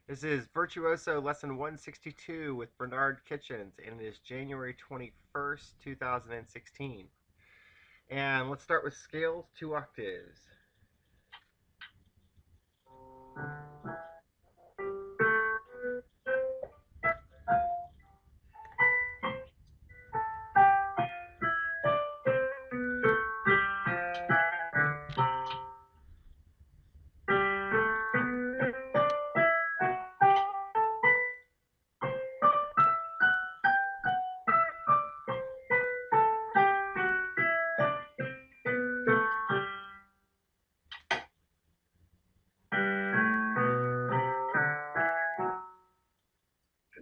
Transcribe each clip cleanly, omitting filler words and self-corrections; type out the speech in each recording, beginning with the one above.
This is Virtuoso Lesson 162 with Bernard Kitchens, and it is January 21st, 2016. And let's start with scales, 2 octaves.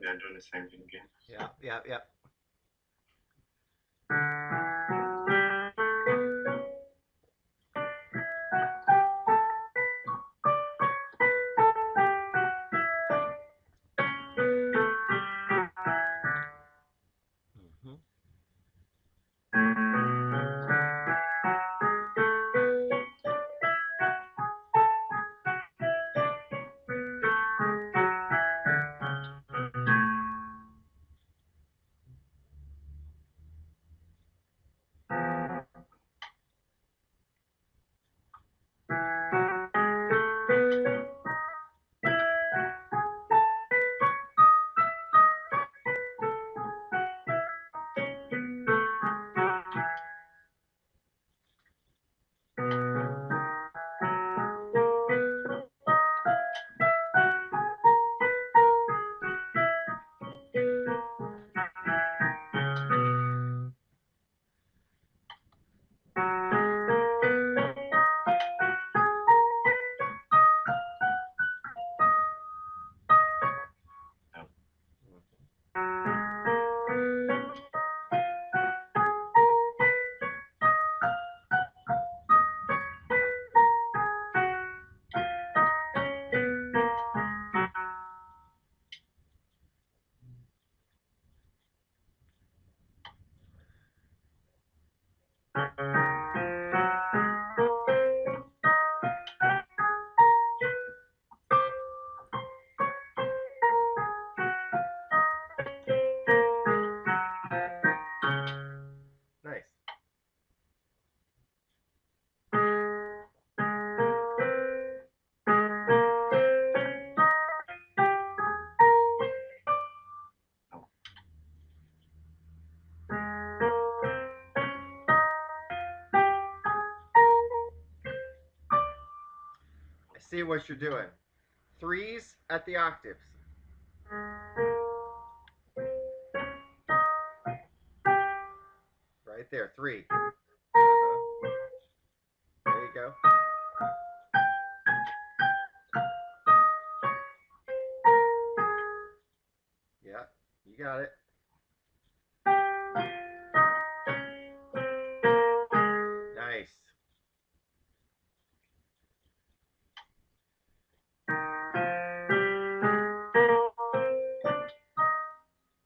And doing the same thing again. Yeah. Nice. I see what you're doing. Threes at the octaves. Right there, 3. There you go. Yeah, you got it. Nice.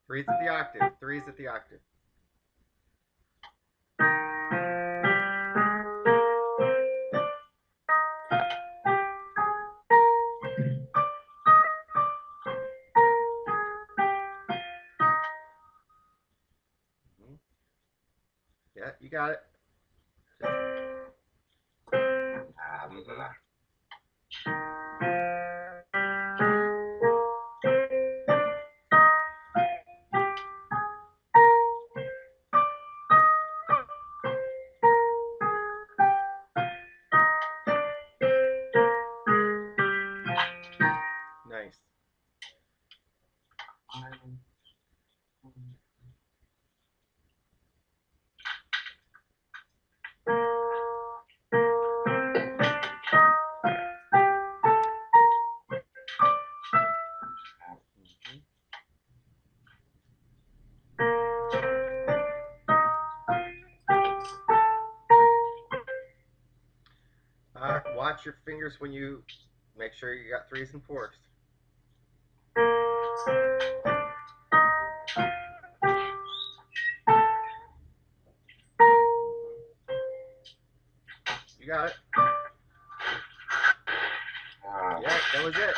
Threes at the octave. Threes at the octave. Yeah, you got it. Nice. Watch your fingers when you make sure you got 3s and 4s. You got it. Yeah, that was it.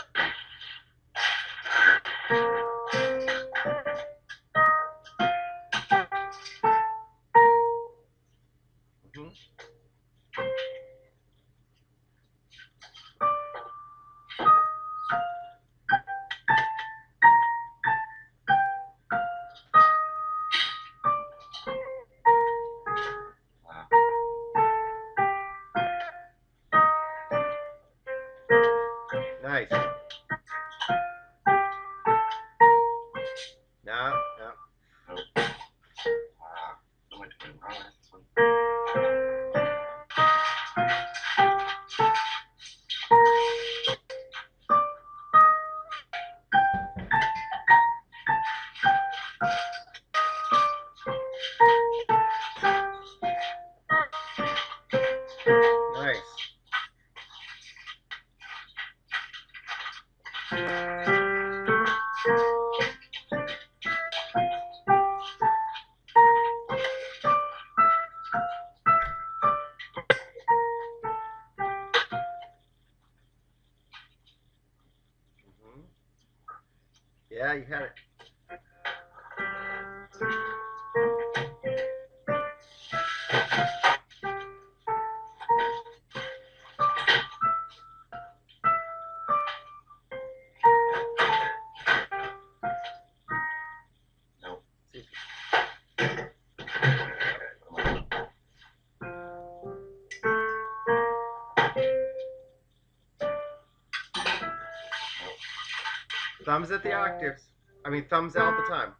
Yeah, you had it. No. Thumbs at the octaves. I mean, thumbs out the time.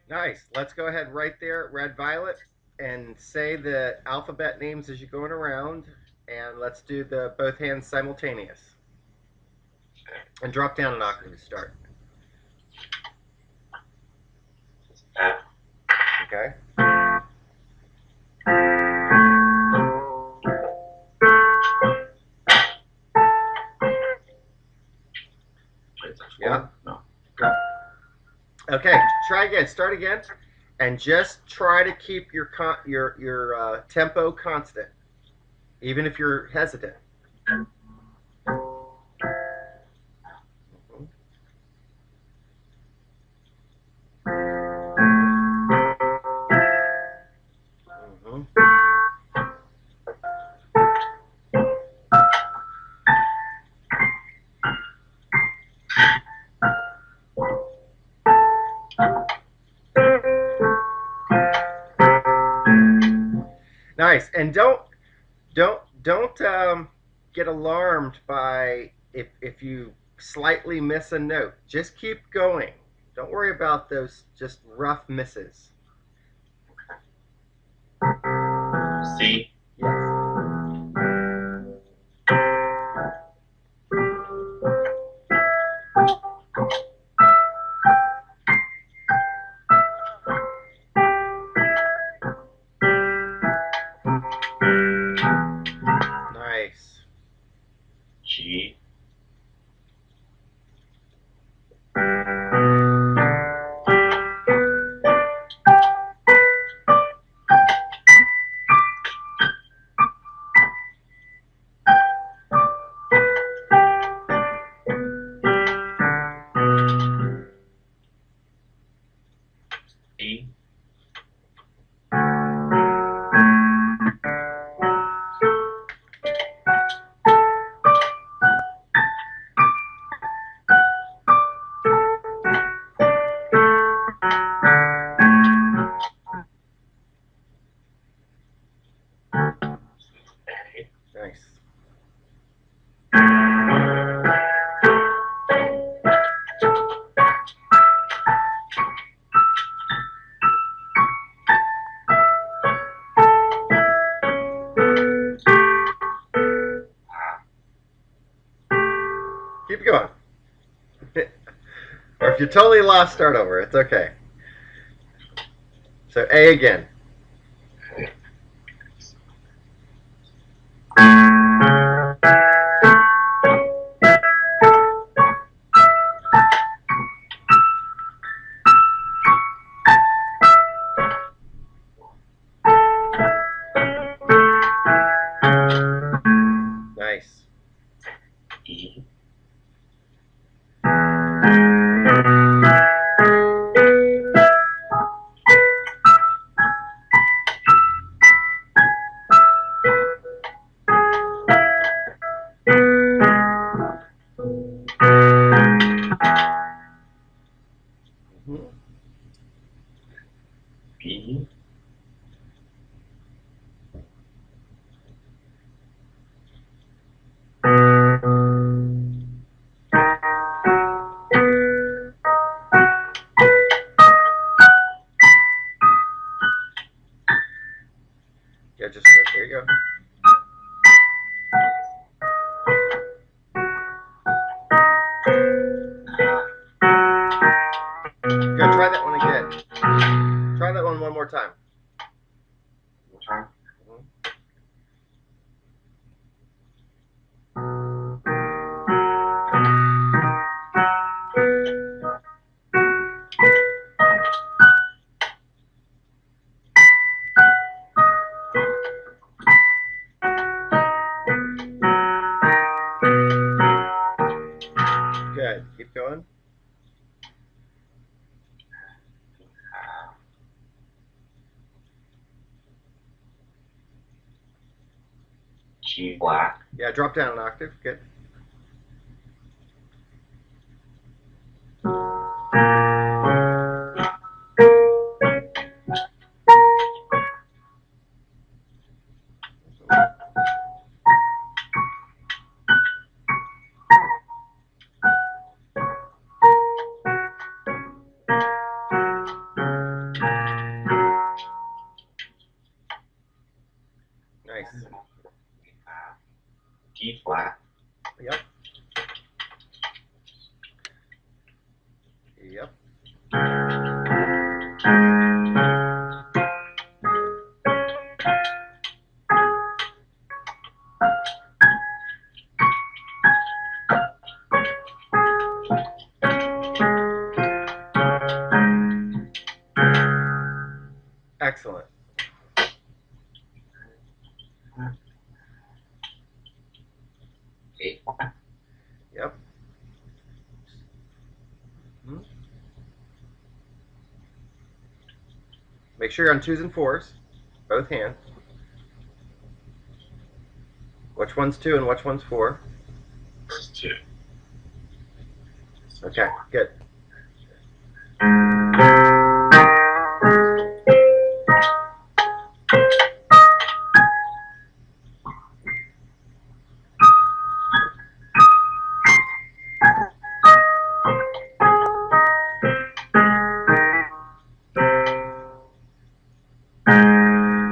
Nice. Let's go ahead right there, red, violet, and say the alphabet names as you're going around. And let's do the both hands simultaneous. And drop down an octave to start. F. Okay. Wait, that's Yeah. four? No. Okay. Try again. Start again, and just try to keep your tempo constant, even if you're hesitant. Nice. And don't get alarmed by if you slightly miss a note. Just keep going. Don't worry about those just rough misses. C. Yes. Nice. G. E. A. Nice. Keep going. Or if you're totally lost, start over. It's okay. So A again. Nice. E. Mhm. B. going. G flat. Yeah, drop down an octave. Good. Nice. D flat. Yep. Yep. Excellent. A flat. Yep. Make sure you're on 2s and 4s, both hands. Which one's 2 and which one's 4? It's 2. Okay, good.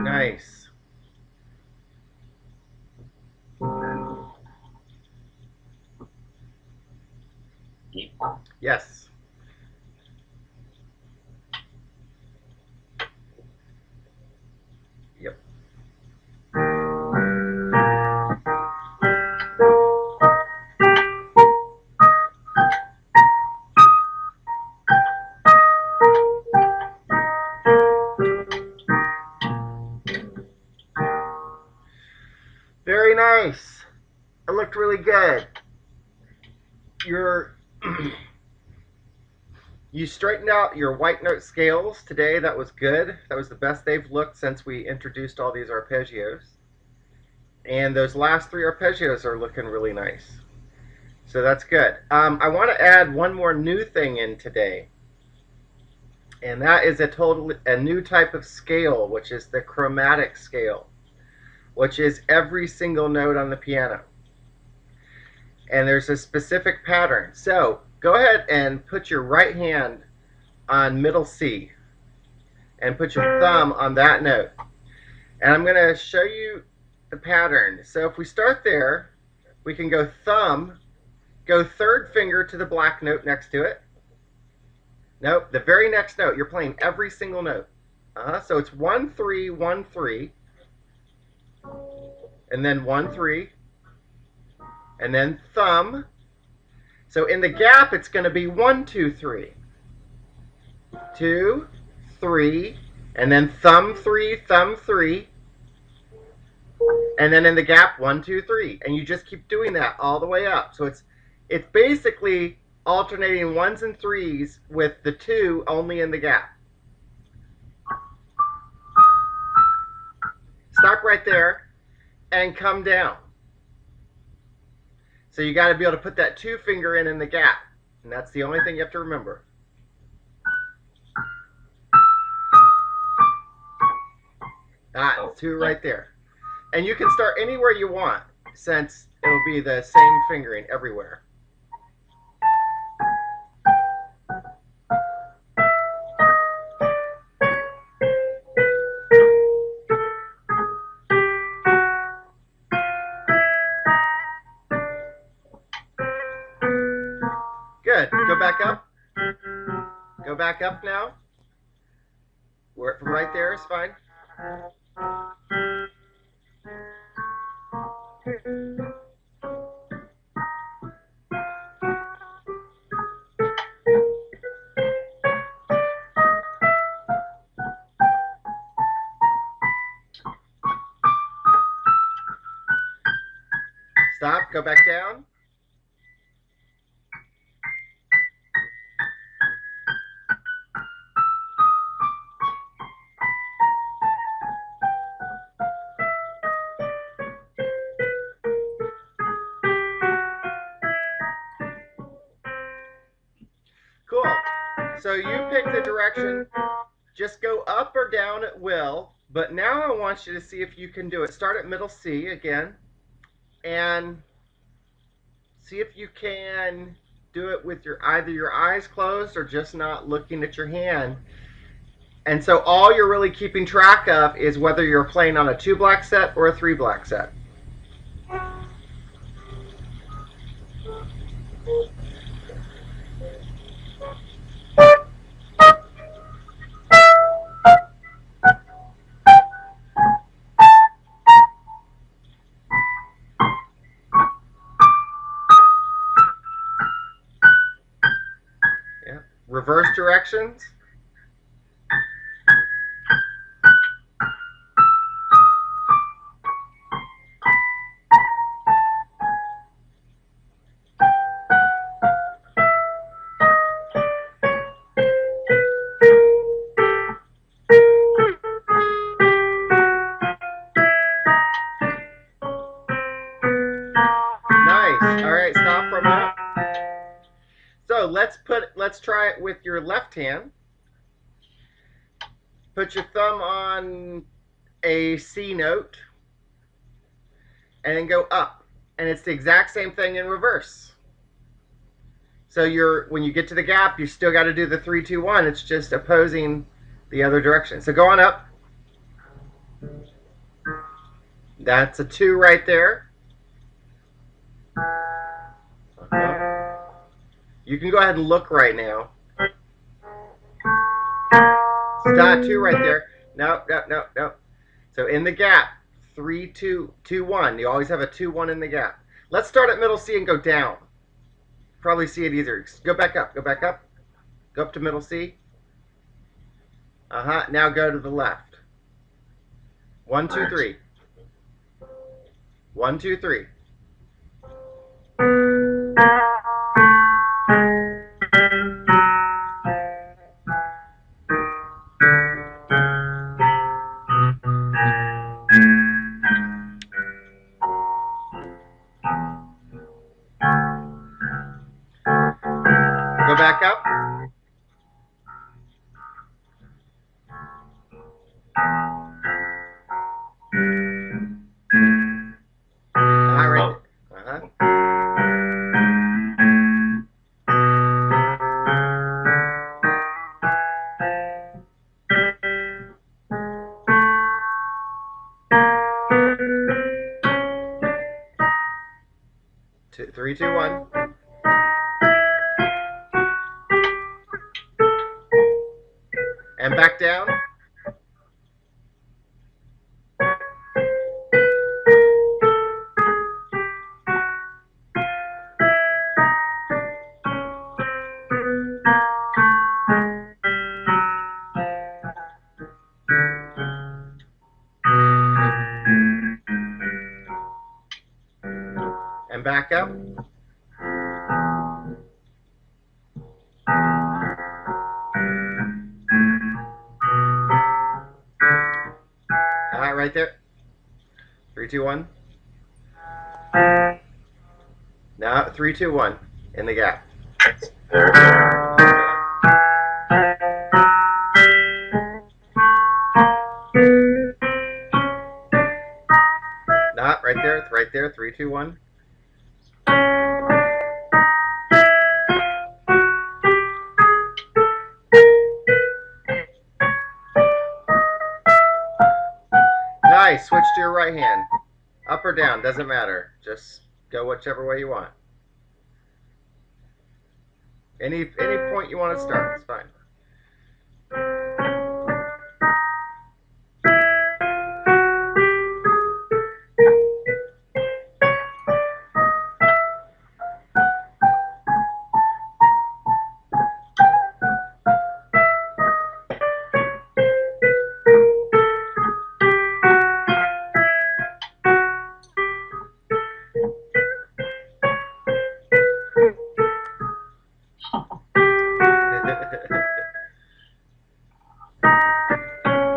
Nice. E flat. Yes. Yep. Very nice. It looked really good. You straightened out your white note scales today. That was good. That was the best they've looked since we introduced all these arpeggios. And those last 3 arpeggios are looking really nice. So that's good. I want to add one more new thing in today. And that is a new type of scale, which is the chromatic scale, which is every single note on the piano. And there's a specific pattern. So go ahead and put your right hand on middle C and put your thumb on that note. And I'm going to show you the pattern. So if we start there, we can go thumb, go 3rd finger to the black note next to it. Nope, the very next note. You're playing every single note. So it's 1 3 1 3, and then 1 3, and then thumb. So in the gap, it's going to be 1 2 3, 2 3, and then thumb 3, and then in the gap 1 2 3, and you just keep doing that all the way up. So it's basically alternating 1s and 3s with the 2 only in the gap. Stop right there and come down. So you got to be able to put that 2 finger in the gap, and that's the only thing you have to remember. It's 2 right there. And you can start anywhere you want, since it'll be the same fingering everywhere. Good. Go back up. Go back up now. From right there is fine. Stop. Go back down. So you pick the direction. Just go up or down at will. But now I want you to see if you can do it. Start at middle C again. And see if you can do it with either your eyes closed or just not looking at your hand. And so all you're really keeping track of is whether you're playing on a 2-black set or a 3-black set. Yeah. Reverse directions. All right, stop for a minute. So let's try it with your left hand. Put your thumb on a C note and then go up. And it's the exact same thing in reverse. So when you get to the gap, you still got to do the 3, 2, 1. It's just opposing the other direction. So go on up. That's a 2 right there. You can go ahead and look right now. Stop 2 right there. No. So in the gap, 3, 2, 2, 1. You always have a 2, 1 in the gap. Let's start at middle C and go down. Probably see it easier. Go back up. Go back up. Go up to middle C. Now go to the left. 1, 2, 3. 1, 2, 3. Go back up. All right. Two, 3, 2, 1. And back down. And back up. Right there. 3, 2, 1. Now 3, 2, 1 in the gap. Not right there. It's right there. 3, 2, 1. Nice. Switch to your right hand. Up or down, doesn't matter. Just go whichever way you want. Any point you want to start, it's fine.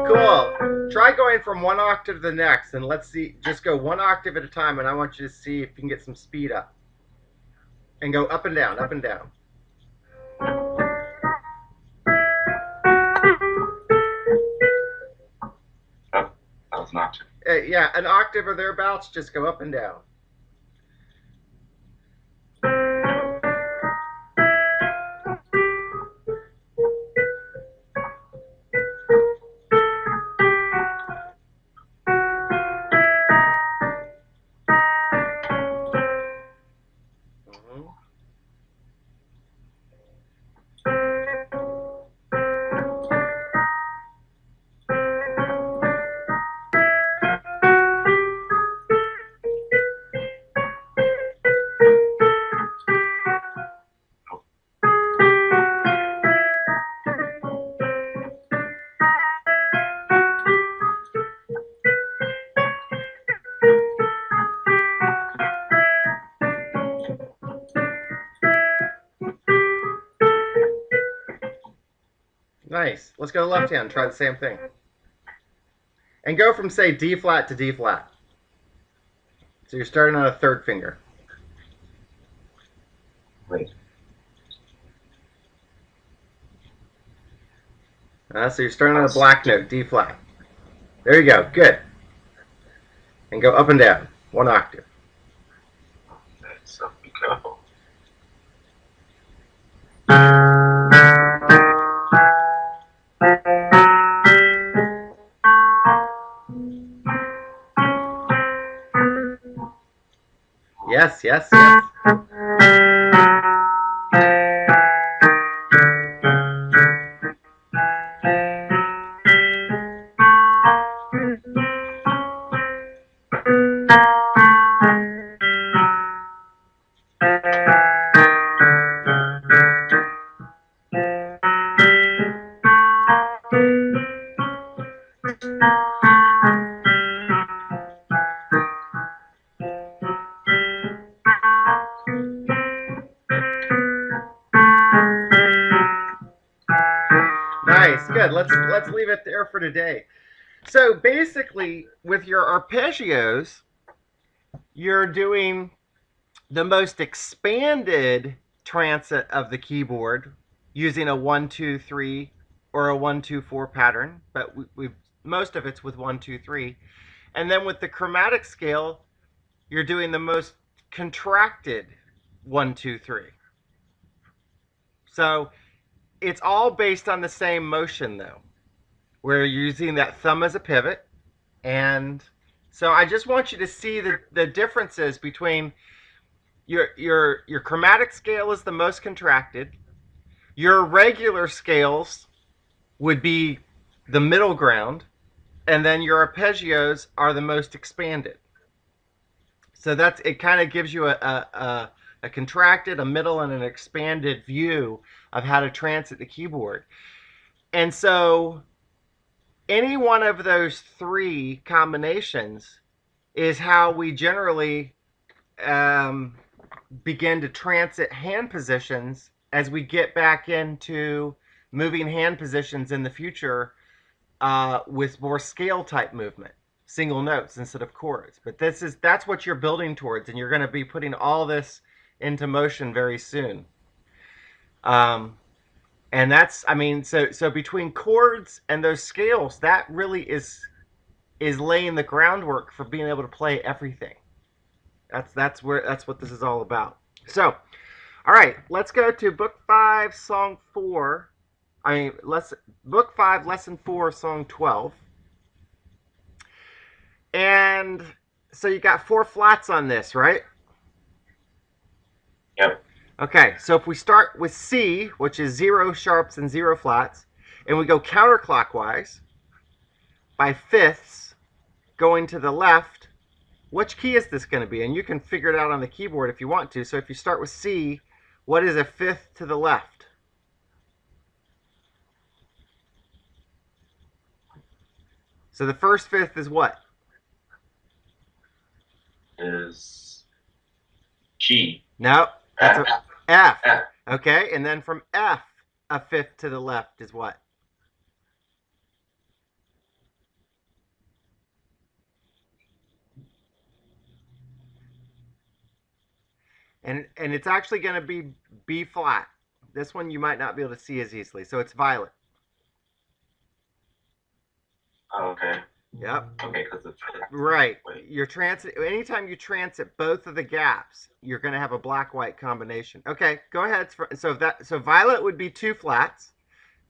Cool. Try going from one octave to the next, and let's see. Just go one octave at a time, and I want you to see if you can get some speed up. And go up and down, up and down. it's an octave. Yeah, an octave or thereabouts, just go up and down. Mhm. Nice. Let's go left hand. Try the same thing. And go from, say, D flat to D flat. So you're starting on a third finger. Wait. So you're starting on a black note, D flat. There you go. Good. And go up and down. One octave. Okay, so we go. Yes, yes, yes. Nice, good. Let's leave it there for today. So basically, with your arpeggios, you're doing the most expanded transit of the keyboard using a 1-2-3 or a 1-2-4 pattern, but we've most of it's with 1-2-3. And then with the chromatic scale, you're doing the most contracted 1-2-3. So it's all based on the same motion, though, where you're using that thumb as a pivot. And so I just want you to see the differences between your chromatic scale is the most contracted. Your regular scales would be the middle ground, and then your arpeggios are the most expanded. So it kind of gives you a contracted, a middle, and an expanded view of how to transit the keyboard. And so any one of those three combinations is how we generally begin to transit hand positions as we get back into moving hand positions in the future with more scale type movement, single notes instead of chords. But that's what you're building towards, and you're going to be putting all this into motion very soon. And that's, I mean, so between chords and those scales, that really is laying the groundwork for being able to play everything. That's what this is all about. So, all right, let's go to Book 5, Song 4. Book 5, Lesson 4, Song 12. And so you got 4 flats on this, right? Yep. Okay, so if we start with C, which is 0 sharps and 0 flats, and we go counterclockwise by fifths, going to the left, which key is this going to be? And you can figure it out on the keyboard if you want to. So if you start with C, what is a fifth to the left? So the first fifth is what? Is G. No, that's F. F. F. Okay, and then from F, a fifth to the left is what? And it's actually going to be B flat. This one you might not be able to see as easily. So it's violet. Okay. Yep. Okay, because it's Right. wait. You're transit. Anytime you transit both of the gaps, you're going to have a black-white combination. Okay, go ahead. So violet would be 2 flats.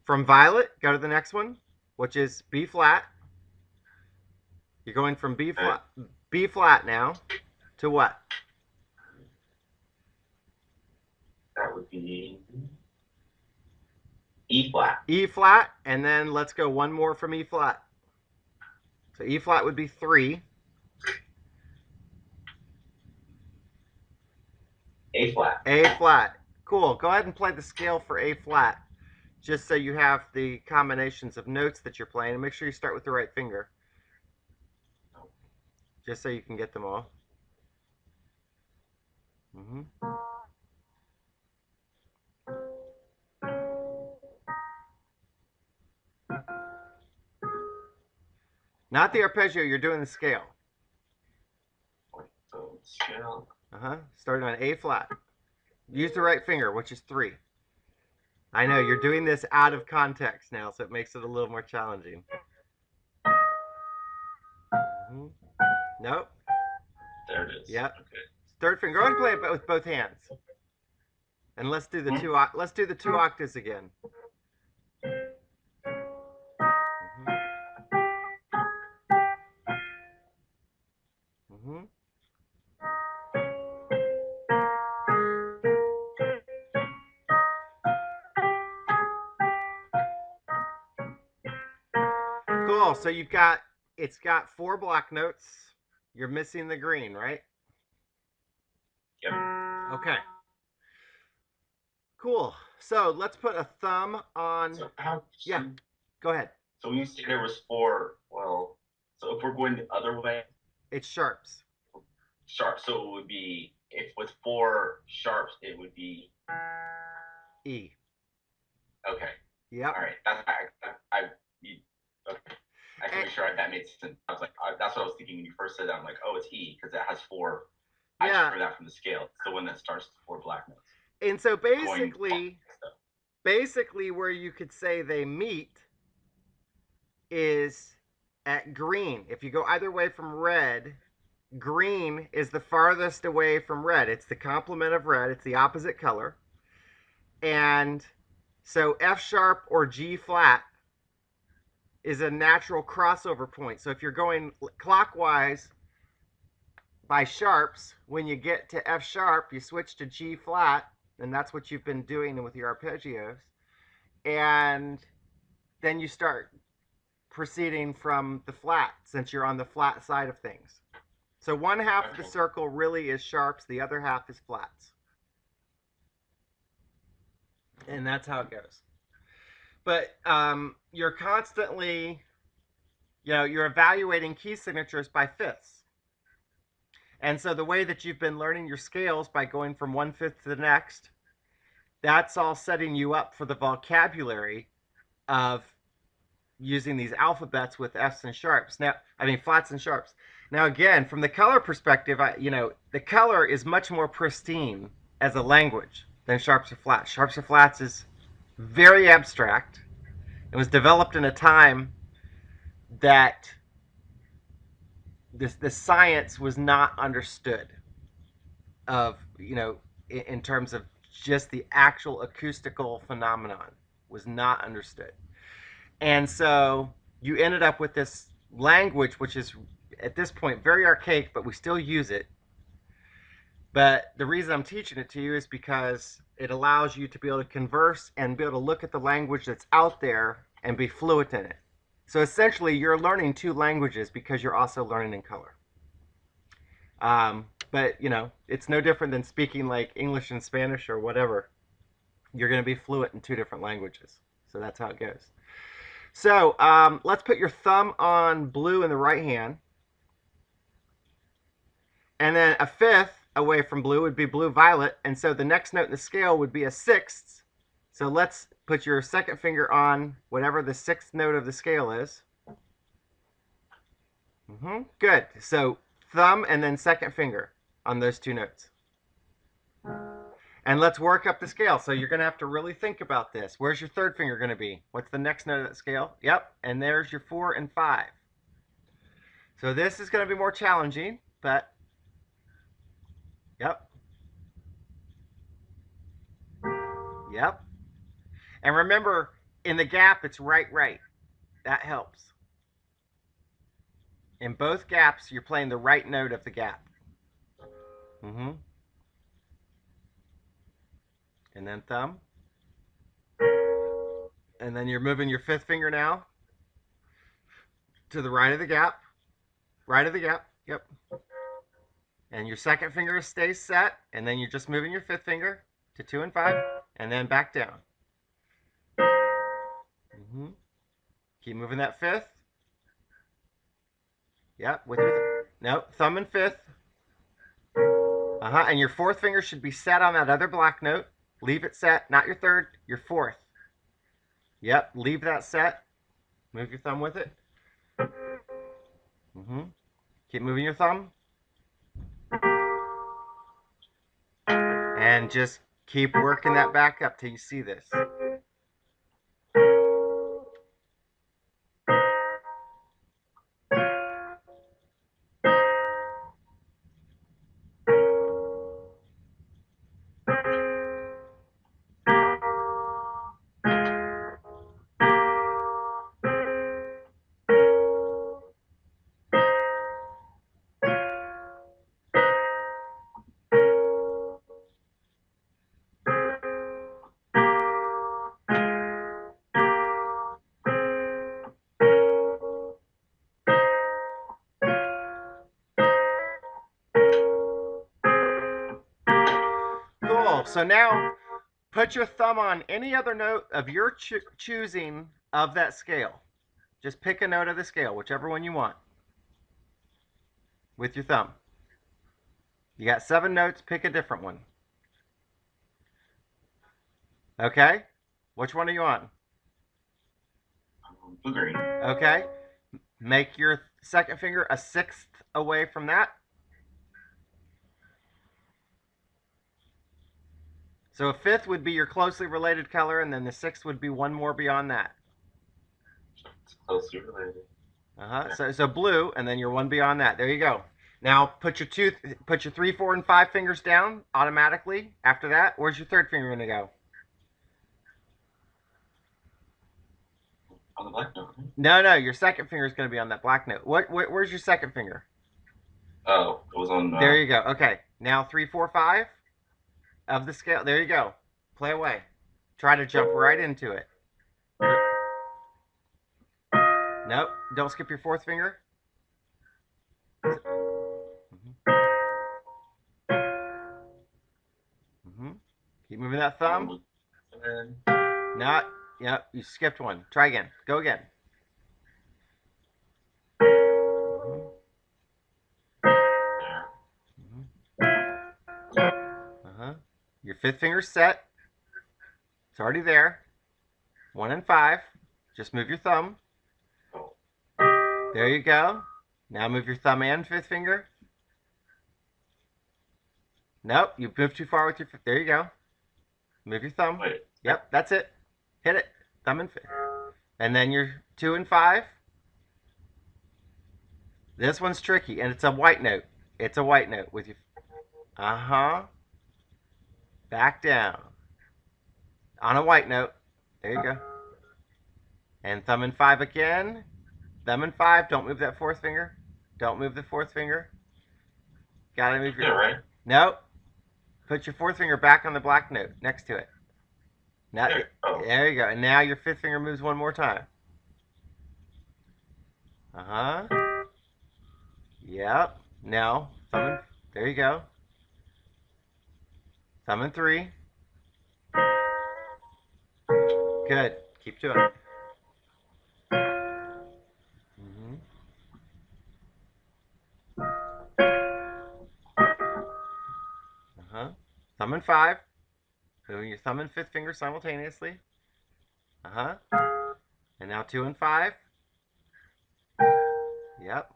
From violet, go to the next one, which is B flat. You're going from B flat now to what? That would be E flat. E flat, and then let's go one more from E flat. So E flat would be 3. A flat. A flat. Cool. Go ahead and play the scale for A flat, just so you have the combinations of notes that you're playing. And make sure you start with the right finger, just so you can get them all. Not the arpeggio, you're doing the scale. So scale. Starting on A flat. Use the right finger, which is 3. I know, you're doing this out of context now, so it makes it a little more challenging. Nope. There it is. Yep. Okay. Third finger. Go ahead and play it with both hands. And let's do the two octaves again. Cool. So it's got 4 block notes. You're missing the green, right? Yep. Okay. Cool. So let's put a thumb on. So yeah. Go ahead. So when you say there was 4, well, so if we're going the other way, it's sharps. Sharp. So it would be, if with 4 sharps, it would be E. Okay. Yep. All right. Okay. I can make sure that made sense. I was like, that's what I was thinking when you first said that. I'm like, oh, it's E because it has 4. I just heard that from the scale. It's the one that starts with 4 black notes. And so basically where you could say they meet is at green. If you go either way from red, green is the farthest away from red. It's the complement of red. It's the opposite color. And so F sharp or G flat is a natural crossover point. So if you're going clockwise by sharps, when you get to F sharp, you switch to G flat, and that's what you've been doing with your arpeggios. And then you start proceeding from the flat, since you're on the flat side of things. So one half of the circle really is sharps, the other half is flats. And that's how it goes. But you're constantly, you're evaluating key signatures by fifths. And so the way that you've been learning your scales by going from 1/5 to the next, that's all setting you up for the vocabulary of using these alphabets with F's and sharps. Now, flats and sharps. Now, again, from the color perspective, the color is much more pristine as a language than sharps or flats. Sharps or flats is very abstract. It was developed in a time that the science was not understood of, in terms of just the actual acoustical phenomenon was not understood. And so you ended up with this language, which is at this point very archaic, but we still use it. But the reason I'm teaching it to you is because it allows you to be able to converse and be able to look at the language that's out there and be fluent in it. So essentially, you're learning 2 languages because you're also learning in color. But, it's no different than speaking like English and Spanish or whatever. You're going to be fluent in 2 different languages. So that's how it goes. So let's put your thumb on blue in the right hand. And then a 5th away from blue would be blue-violet. And so the next note in the scale would be a 6th. So let's put your second finger on whatever the 6th note of the scale is. Good. So thumb and then second finger on those 2 notes. And let's work up the scale. So you're going to have to really think about this. Where's your third finger going to be? What's the next note of that scale? Yep. And there's your 4 and 5. So this is going to be more challenging, but yep. Yep. And remember, in the gap, it's right, right. That helps. In both gaps, you're playing the right note of the gap. Mm-hmm. And then thumb. And then you're moving your fifth finger now to the right of the gap. Right of the gap. Yep. And your second finger stays set. And then you're just moving your fifth finger to 2 and 5. And then back down. Mm-hmm. Keep moving that fifth. Yep. With your thumb and fifth. And your fourth finger should be set on that other black note. Leave it set. Not your third, your fourth. Yep. Leave that set. Move your thumb with it. Mm-hmm. Keep moving your thumb. And just keep working that back up till you see this. So now, put your thumb on any other note of your choosing of that scale. Just pick a note of the scale, whichever one you want, with your thumb. You got 7 notes, pick a different one. Okay? Which one are you on? Blue green. Okay. Make your second finger a sixth away from that. So a fifth would be your closely related color, and then the sixth would be one more beyond that. It's closely related. So blue, and then you're one beyond that. There you go. Now put your 3, 4, and 5 fingers down automatically. After that, where's your third finger going to go? On the black note. No. Your second finger is going to be on that black note. Where's your second finger? Oh, it was on. There you go. Okay. Now 3, 4, 5 of the scale. There you go. Play away. Try to jump right into it. Nope. Don't skip your fourth finger. Keep moving that thumb. Not. Yep. You skipped one. Try again. Go again. Your fifth finger's set. It's already there. 1 and 5. Just move your thumb. There you go. Now move your thumb and fifth finger. Nope, you moved too far with your fifth. There you go. Move your thumb. Wait. Yep, that's it. Hit it. Thumb and fifth. And then your 2 and 5. This one's tricky, and it's a white note. It's a white note with your... Back down. On a white note. There you go. And thumb and 5 again. Thumb and 5. Don't move that fourth finger. Don't move the fourth finger. Gotta move your... Yeah, right? Nope. Put your fourth finger back on the black note next to it. Now, there you go. And now your fifth finger moves one more time. Yep. Now, thumb and... There you go. Thumb and 3. Good. Keep doing it. Thumb and 5. Moving your thumb and fifth finger simultaneously. And now 2 and 5. Yep.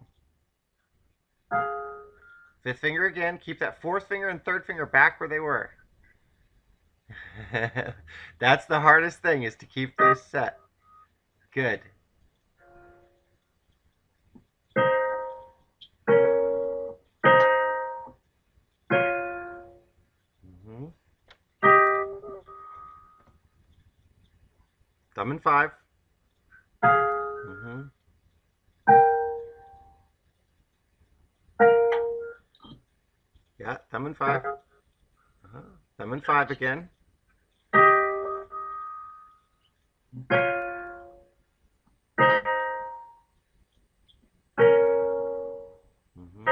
Fifth finger again. Keep that fourth finger and third finger back where they were. That's the hardest thing, is to keep those set. Good. Thumb and 5. Mm-hmm. Yeah, thumb and 5. Thumb and 5 again. Mm-hmm.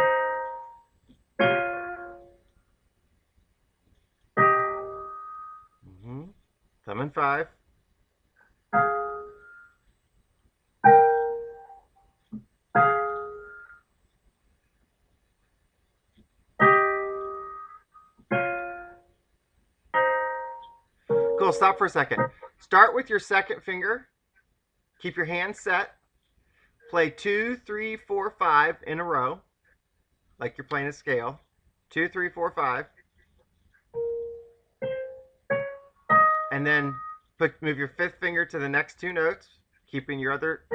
Mm-hmm. Thumb and 5. Cool, stop for a second. Start with your second finger. Keep your hand set. Play 2, 3, 4, 5 in a row, like you're playing a scale. 2, 3, 4, 5. And then move your fifth finger to the next two notes, keeping your other.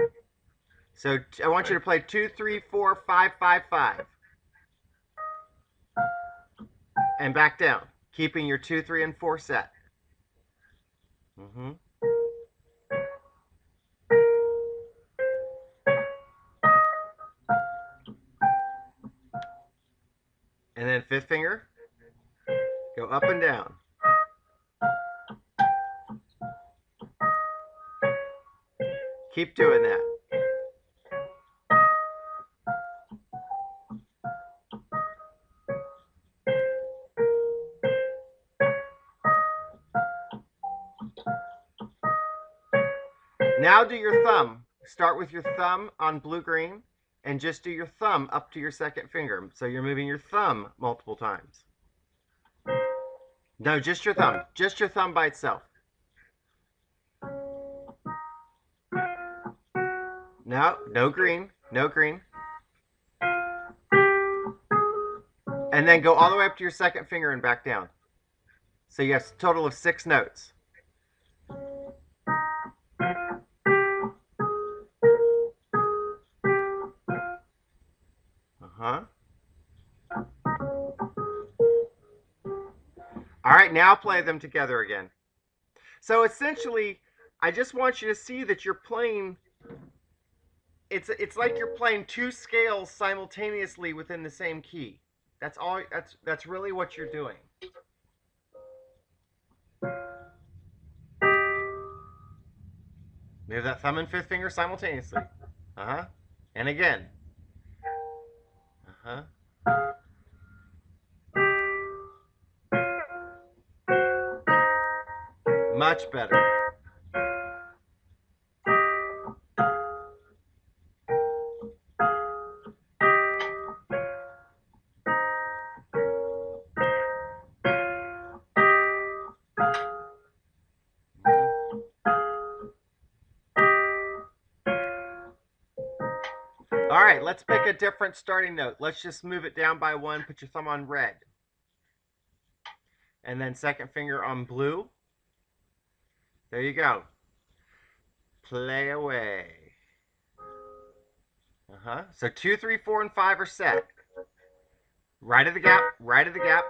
So I want you to play 2, 3, 4, 5, 5, 5. And back down, keeping your 2, 3, and 4 set. Mm-hmm. And then fifth finger, go up and down. Keep doing that. Now do your thumb. Start with your thumb on blue-green and just do your thumb up to your second finger. So you're moving your thumb multiple times. No, just your thumb. Just your thumb by itself. No, no green. No green. And then go all the way up to your second finger and back down. So you have a total of 6 notes. All right, now play them together again. So essentially, I just want you to see that you're playing, it's like you're playing 2 scales simultaneously within the same key. That's all, that's really what you're doing. Move that thumb and fifth finger simultaneously. And again. Much better. All right, let's pick a different starting note. Let's just move it down by 1. Put your thumb on red. And then second finger on blue. There you go. Play away. So 2, 3, 4, and 5 are set. Right of the gap, right of the gap.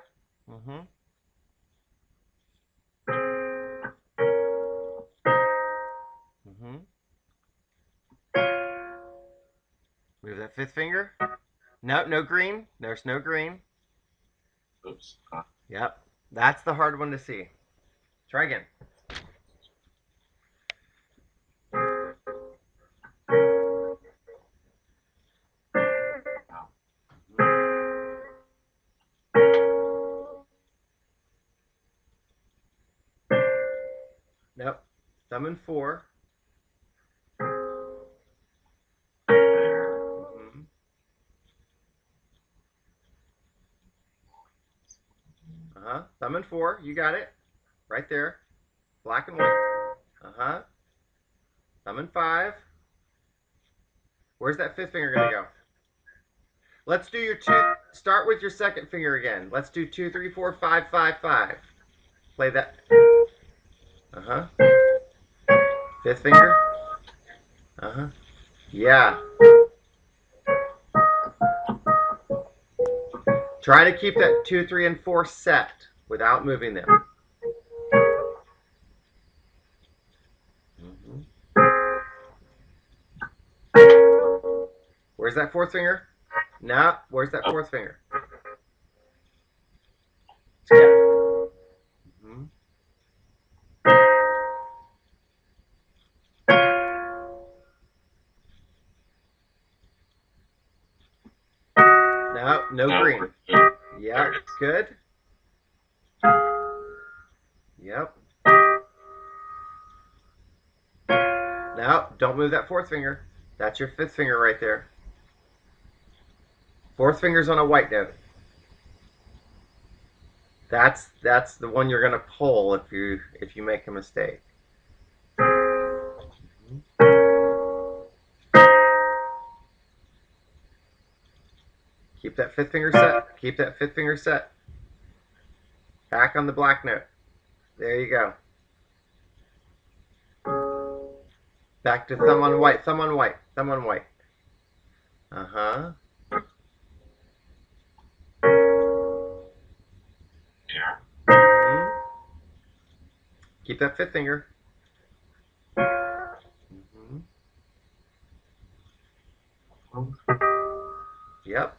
Move that fifth finger. No, no green. There's no green. Oops. Yep. That's the hard one to see. Try again. Nope. Thumb and 4. Thumb and 4. You got it. Right there. Black and white. Thumb and 5. Where's that fifth finger going to go? Let's do your 2. Start with your second finger again. Let's do 2, 3, 4, 5, 5, 5. Play that. Fifth finger. Yeah. Try to keep that 2, 3, and 4 set without moving them. Where's that fourth finger? No. Where's that fourth finger? Yeah. Mm-hmm. No green. Yep, good. Yep. Now, don't move that fourth finger. That's your fifth finger right there. Fourth finger's on a white note. That's the one you're gonna pull if you make a mistake. Keep that fifth finger set. Keep that fifth finger set. Back on the black note. There you go. Back to thumb on white, thumb on white, thumb on white. Uh-huh. Yeah. Mm-hmm. Keep that fifth finger. Mm-hmm. Yep.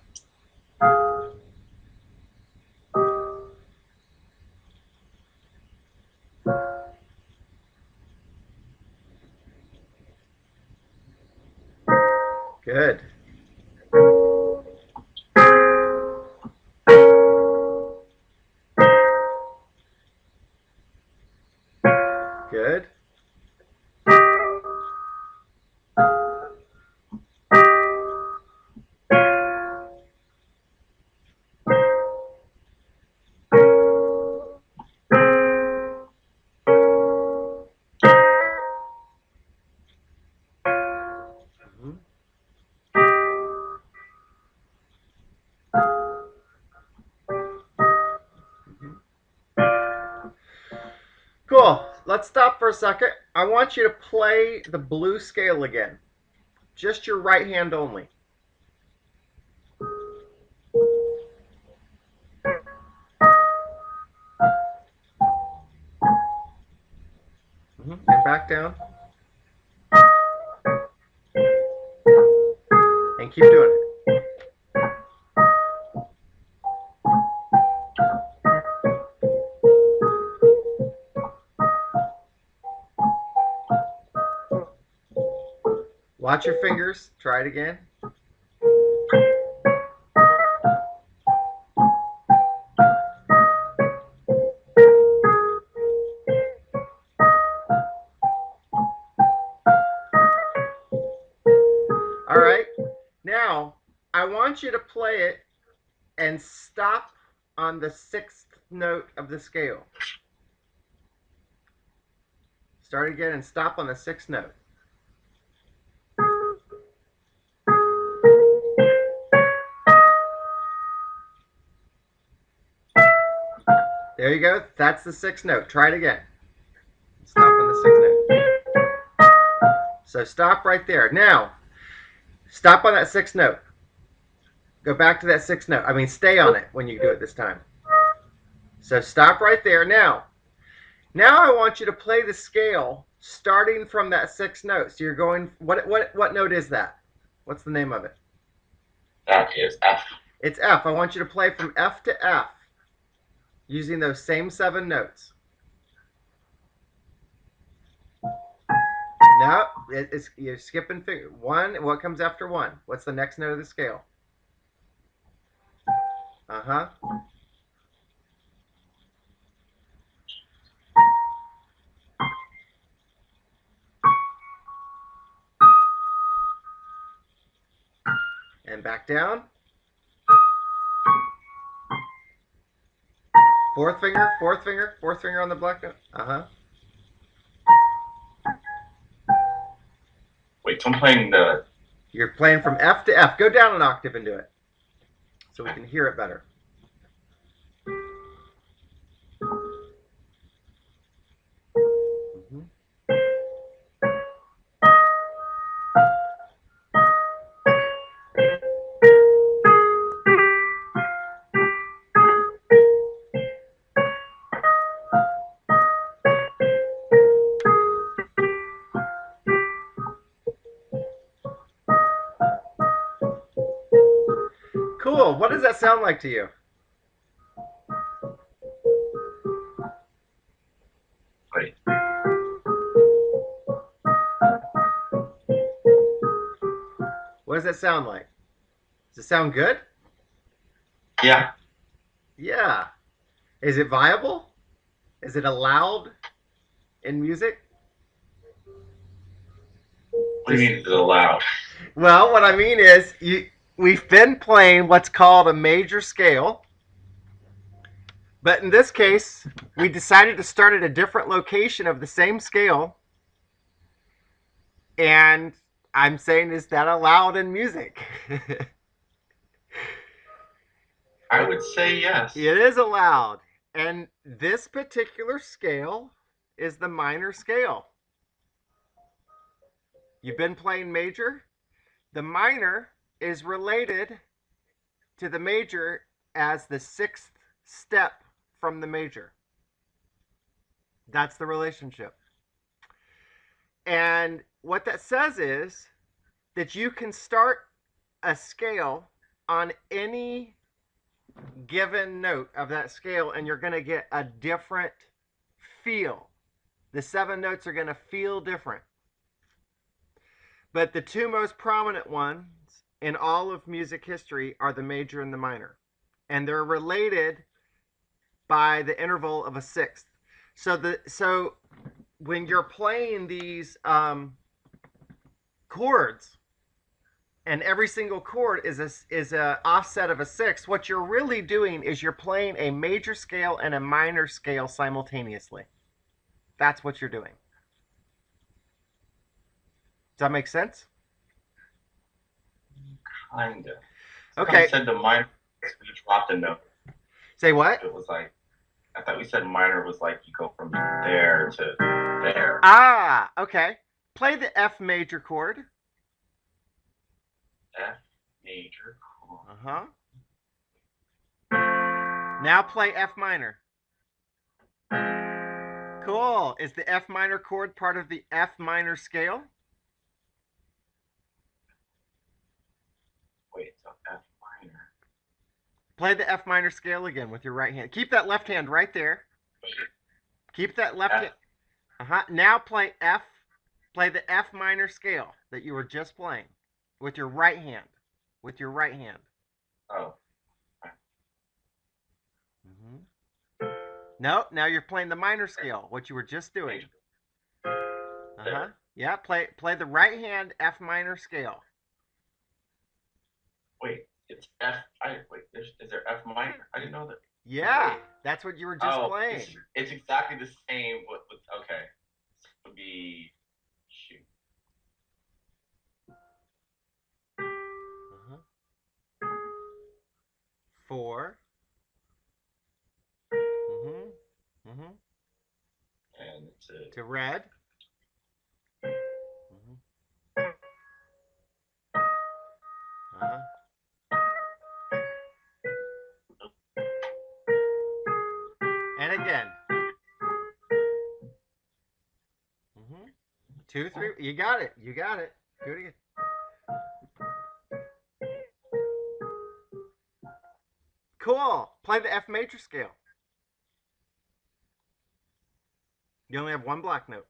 Good. Good. Mm-hmm. Cool. Let's stop for a second. I want you to play the blue scale again. Just your right hand only. And back down. And keep doing it. Watch your fingers. Try it again. All right. Now, I want you to play it and stop on the sixth note of the scale. Start again and stop on the sixth note. There you go. That's the sixth note. Try it again. Stop on the sixth note. So stop right there. Now, stop on that sixth note. Go back to that sixth note. I mean, stay on it when you do it this time. So stop right there. Now I want you to play the scale starting from that sixth note. So you're going, what note is that? What's the name of it? That is F. It's F. I want you to play from F to F using those same 7 notes. No, you're skipping finger. 1, what comes after 1? What's the next note of the scale? Uh-huh. And back down. Fourth finger, fourth finger, fourth finger on the black note. Uh-huh. Wait, so I'm playing the... You're playing from F to F. Go down an octave and do it so we can hear it better. Mm-hmm. Cool. What does that sound like to you? Wait. What does that sound like? Does it sound good? Yeah. Yeah. Is it viable? Is it allowed in music? What do you mean is it allowed? Well, what I mean is we've been playing what's called a major scale. But in this case, we decided to start at a different location of the same scale. And I'm saying, is that allowed in music? I would say yes. It is allowed. And this particular scale is the minor scale. You've been playing major. The minor is related to the major as the sixth step from the major. That's the relationship. And what that says is that you can start a scale on any given note of that scale and you're going to get a different feel. The 7 notes are going to feel different. But the 2 most prominent ones in all of music history are the major and the minor. And they're related by the interval of a sixth. So when you're playing these chords, and every single chord is a offset of a sixth, what you're really doing is you're playing a major scale and a minor scale simultaneously. That's what you're doing. Does that make sense? Kinda. Okay. You said the minor, we dropped a note. Say what? It was like, I thought we said minor was like you go from there to there. Ah, okay. Play the F major chord. F major chord. Uh-huh. Now play F minor. Cool. Is the F minor chord part of the F minor scale? Wait, so F minor. Play the F minor scale again with your right hand. Keep that left hand right there. Keep that left hand. Uh-huh. Now play F. Play the F minor scale that you were just playing with your right hand. With your right hand. Oh. Mm-hmm. No, now you're playing the minor scale, what you were just doing. Uh-huh. Yeah, play the right hand F minor scale. Wait, it's F. Wait, is there F minor? I didn't know that. Yeah, that's what you were just playing. It's exactly the same. Okay, so it would be shoot. 4. And to red. And again. 2, 3. You got it. You got it. Do it again. Cool. Play the F major scale. You only have 1 black note.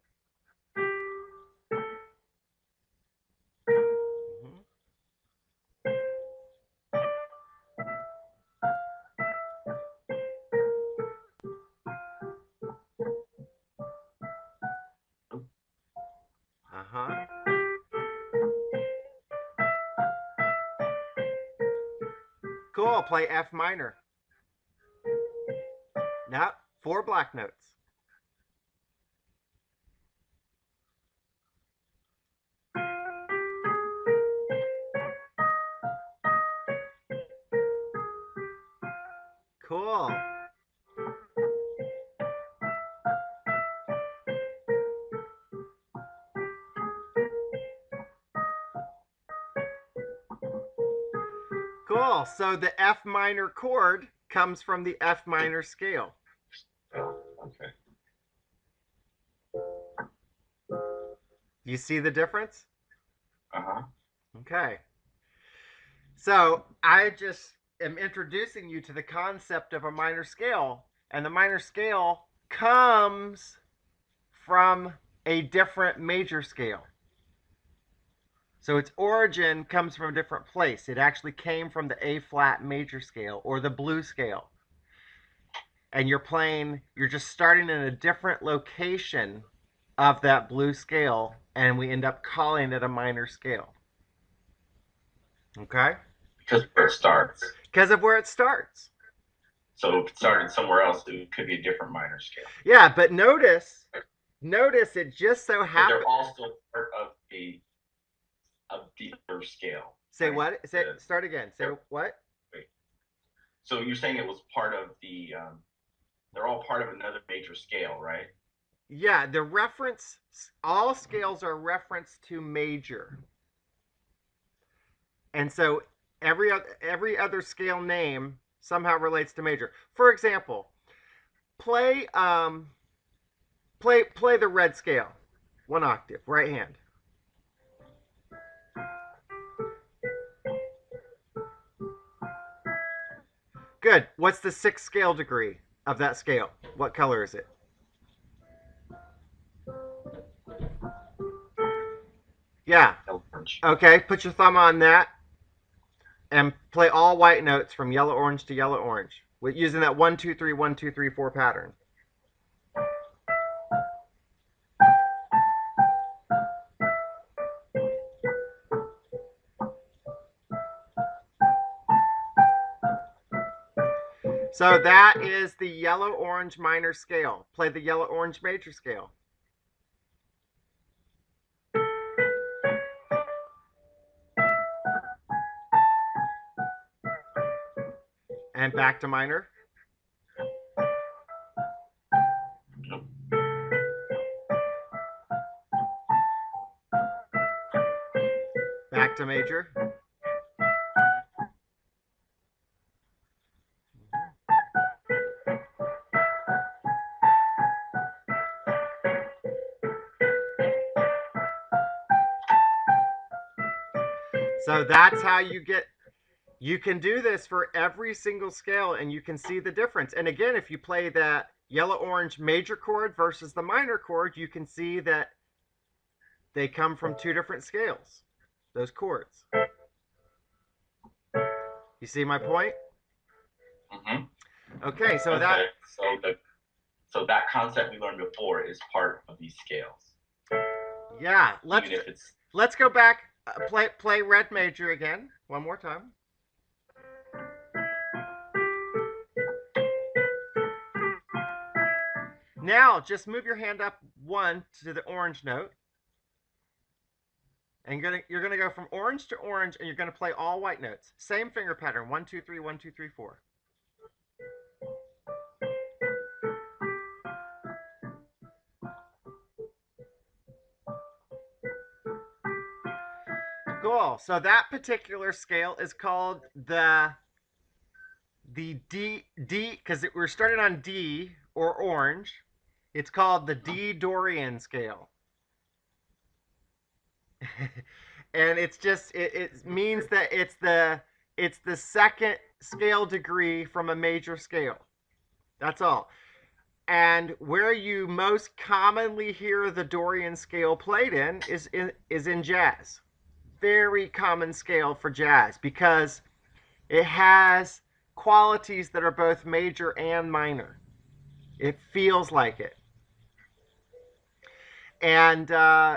Uh-huh. Cool. Play F minor. Now, 4 black notes. Cool. Cool. So the F minor chord comes from the F minor scale. Oh, okay. You see the difference? Uh-huh. Okay. So I just am introducing you to the concept of a minor scale, and the minor scale comes from a different major scale. So its origin comes from a different place. It actually came from the A flat major scale or the blues scale. And you're just starting in a different location of that blues scale, and we end up calling it a minor scale. Okay? Because of where it starts. Because of where it starts. So if it started somewhere else, it could be a different minor scale. Yeah, but notice it just so happens. They're all still part of the other scale. Say right? What? Say start again. Say what? Wait. So you're saying it was part of the they're all part of another major scale, right? Yeah, the reference, all scales are reference to major. And so every other scale name somehow relates to major. For example, play the red scale, 1 octave, right hand. Good. What's the 6th scale degree of that scale? What color is it? Yeah. Okay, put your thumb on that and play all white notes from yellow orange to yellow orange with using that 1 2 3 1 2 3 4 pattern. So that is the yellow-orange minor scale. Play the yellow-orange major scale. And back to minor. Back to major. So that's how you can do this for every single scale, and you can see the difference. And again, if you play that yellow-orange major chord versus the minor chord, you can see that they come from 2 different scales, those chords. You see my point? Mm-hmm. Okay, so so that concept we learned before is part of these scales. Yeah, let's go back. Play red major again, one more time. Now, just move your hand up 1 to the orange note. And you're gonna go from orange to orange, and you're gonna play all white notes. Same finger pattern, 1 2 3 1 2 3 4. Cool. So that particular scale is called the D, because we're starting on D or orange. It's called the D Dorian scale. And it's just it means that it's the 2nd scale degree from a major scale. That's all. And where you most commonly hear the Dorian scale played in is in jazz. Very common scale for jazz because it has qualities that are both major and minor. It feels like it. And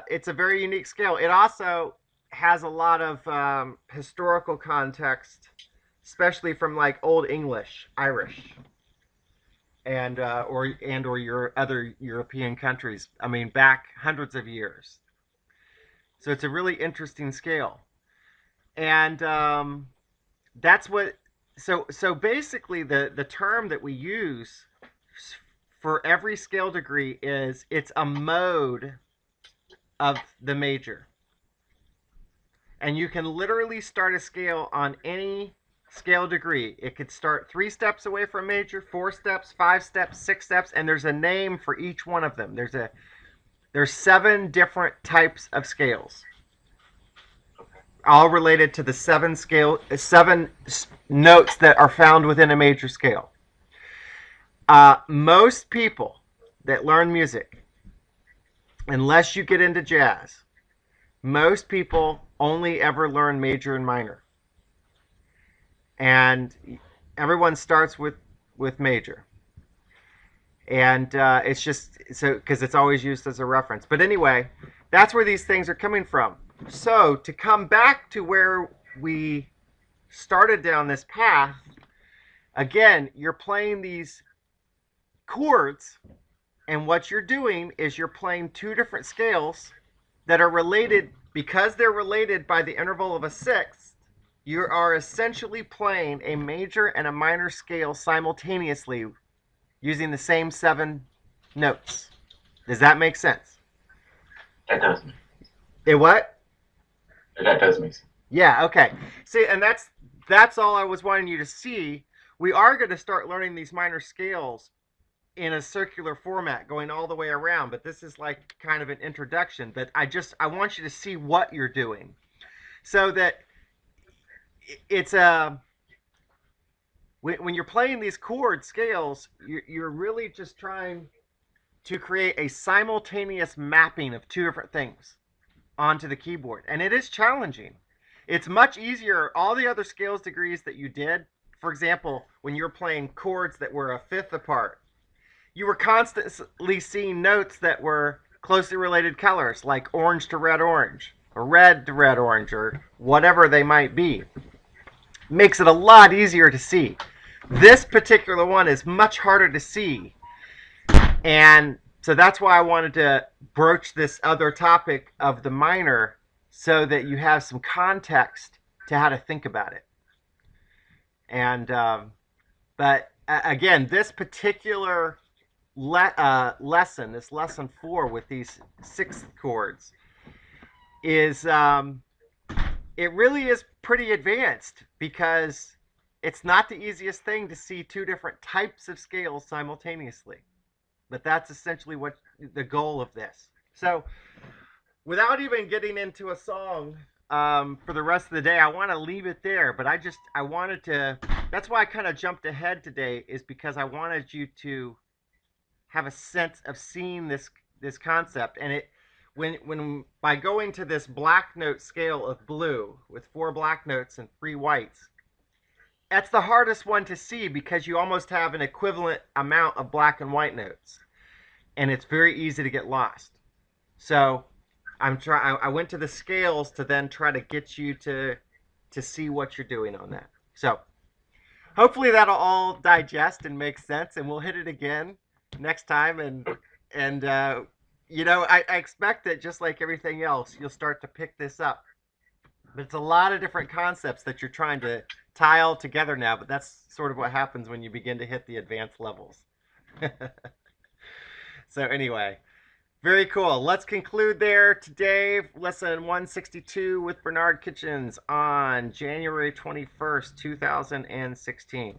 it's a very unique scale. It also has a lot of historical context, especially from like Old English, Irish, and or your other European countries. I mean, back hundreds of years. So it's a really interesting scale, and that's what. So basically, the term that we use for every scale degree is it's a mode of the major. And you can literally start a scale on any scale degree. It could start 3 steps away from major, 4 steps, 5 steps, 6 steps, and there's a name for each one of them. There's 7 different types of scales. all related to the seven notes that are found within a major scale. Most people that learn music, unless you get into jazz, most people only ever learn major and minor. And everyone starts with major. And it's just so because it's always used as a reference. But anyway, that's where these things are coming from. So to come back to where we started down this path, again, you're playing these chords, and what you're doing is you're playing two different scales that are related. Because they're related by the interval of a sixth, you are essentially playing a major and a minor scale simultaneously using the same 7 notes. Does that make sense? That does. It what? That does make sense. Yeah, okay. See, and that's all I was wanting you to see. We are going to start learning these minor scales in a circular format going all the way around, but this is like kind of an introduction. But I want you to see what you're doing so that it's when you're playing these chord scales, you're really just trying to create a simultaneous mapping of two different things onto the keyboard. And it is challenging. It's much easier. All the other scales degrees that you did, for example, when you're playing chords that were a fifth apart, you were constantly seeing notes that were closely related colors, like orange to red orange, or red to red orange, or whatever they might be. Makes it a lot easier to see. This particular one is much harder to see. And so that's why I wanted to broach this other topic of the minor so that you have some context to how to think about it. And but again, this particular lesson, this lesson 4 with these 6th chords, is it really is pretty advanced because it's not the easiest thing to see two different types of scales simultaneously. But that's essentially what the goal of this. So without even getting into a song for the rest of the day, I want to leave it there. But I wanted to, that's why I kind of jumped ahead today, is because I wanted you to have a sense of seeing this concept. And when by going to this black note scale of blue with 4 black notes and 3 whites, that's the hardest one to see because you almost have an equivalent amount of black and white notes, and it's very easy to get lost. So I went to the scales to then try to get you to see what you're doing on that. So hopefully that'll all digest and make sense, and we'll hit it again next time. And you know, I expect that just like everything else, you'll start to pick this up. But it's a lot of different concepts that you're trying to tie all together now, but that's sort of what happens when you begin to hit the advanced levels. So anyway, very cool. Let's conclude there today. Lesson 162 with Bernard Kitchens on January 21st, 2016.